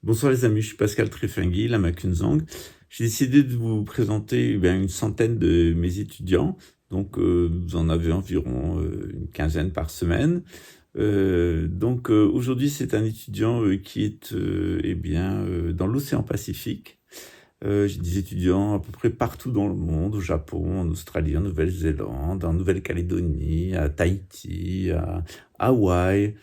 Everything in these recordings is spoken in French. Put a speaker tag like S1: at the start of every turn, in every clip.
S1: Bonsoir les amis, je suis Pascal Tréfinguy, la Macunzang. J'ai décidé de vous présenter une centaine de mes étudiants. Donc vous en avez environ une quinzaine par semaine. Aujourd'hui c'est un étudiant qui est dans l'océan Pacifique. J'ai des étudiants à peu près partout dans le monde, au Japon, en Australie, en Nouvelle-Zélande, en Nouvelle-Calédonie, à Tahiti, à Hawaï.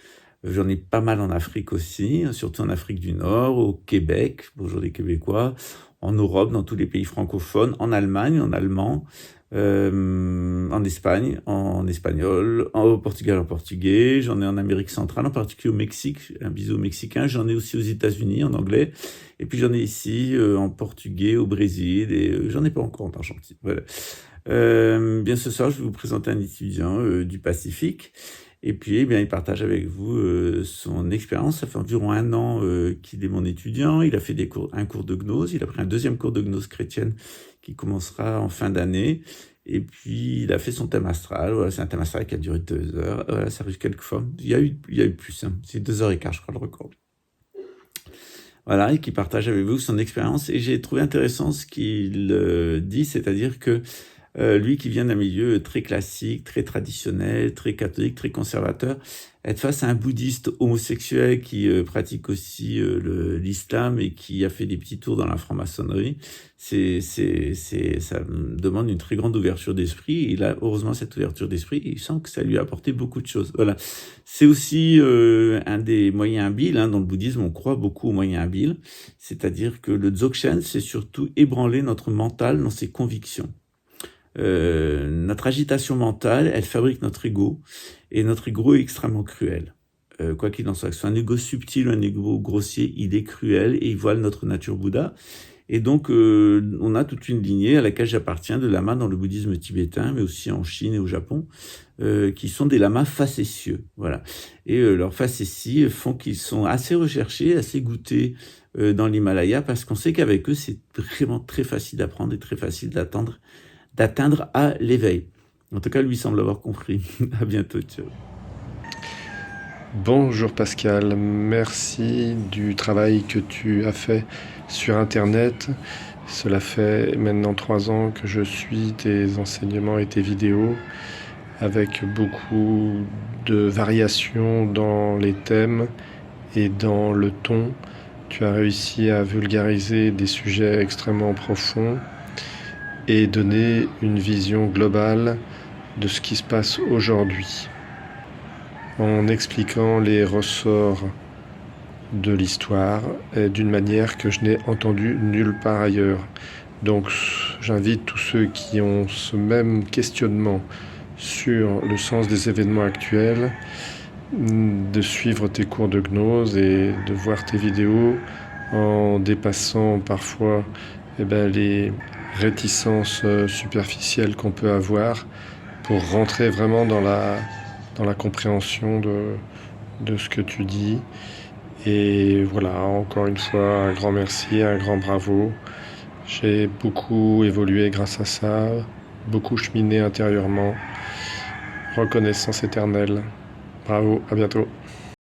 S1: J'en ai pas mal en Afrique aussi, surtout en Afrique du Nord, au Québec, bonjour les Québécois, en Europe, dans tous les pays francophones, en Allemagne, en allemand, en Espagne, en espagnol, au Portugal, en portugais. J'en ai en Amérique centrale, en particulier au Mexique, un bisou aux Mexicains. J'en ai aussi aux États-Unis, en anglais. Et puis j'en ai ici en portugais, au Brésil, et j'en ai pas encore en Argentine. Voilà. Bien ce soir, je vais vous présenter un étudiant du Pacifique. Et puis, il partage avec vous son expérience. Ça fait environ 1 an qu'il est mon étudiant. Il a fait un cours de gnose. Il a pris un deuxième cours de gnose chrétienne qui commencera en fin d'année. Et puis, il a fait son thème astral. Voilà, c'est un thème astral qui a duré 2 heures. Voilà, ça arrive quelquefois. Il y a eu plus. Hein. C'est 2h15, je crois, le record. Voilà, et qui partage avec vous son expérience. Et j'ai trouvé intéressant ce qu'il dit, c'est-à-dire que lui qui vient d'un milieu très classique, très traditionnel, très catholique, très conservateur, être face à un bouddhiste homosexuel qui pratique aussi l'islam et qui a fait des petits tours dans la franc-maçonnerie, ça me demande une très grande ouverture d'esprit. Il a heureusement cette ouverture d'esprit et il sent que ça lui a apporté beaucoup de choses. Voilà. C'est aussi un des moyens habiles. Hein. Dans le bouddhisme, on croit beaucoup aux moyens habiles. C'est-à-dire que le dzogchen, c'est surtout ébranler notre mental dans ses convictions. Notre agitation mentale, elle fabrique notre ego, et notre ego est extrêmement cruel. Quoi qu'il en soit, que ce soit un ego subtil ou un ego grossier, il est cruel et il voile notre nature Bouddha. Et donc, on a toute une lignée à laquelle j'appartiens de lamas dans le bouddhisme tibétain, mais aussi en Chine et au Japon, qui sont des lamas facétieux. Voilà. Et leurs facéties font qu'ils sont assez recherchés, assez goûtés dans l'Himalaya, parce qu'on sait qu'avec eux, c'est vraiment très facile d'apprendre et très facile d'atteindre à l'éveil. En tout cas, lui semble avoir compris. À bientôt, ciao.
S2: Bonjour Pascal, merci du travail que tu as fait sur Internet. Cela fait maintenant 3 ans que je suis tes enseignements et tes vidéos avec beaucoup de variations dans les thèmes et dans le ton. Tu as réussi à vulgariser des sujets extrêmement profonds et donner une vision globale de ce qui se passe aujourd'hui, en expliquant les ressorts de l'histoire d'une manière que je n'ai entendue nulle part ailleurs. Donc j'invite tous ceux qui ont ce même questionnement sur le sens des événements actuels de suivre tes cours de gnose et de voir tes vidéos en dépassant parfois les réticences superficielles qu'on peut avoir pour rentrer vraiment dans la compréhension de ce que tu dis. Et voilà, encore une fois, un grand merci, un grand bravo. J'ai beaucoup évolué grâce à ça, beaucoup cheminé intérieurement. Reconnaissance éternelle. Bravo, à bientôt.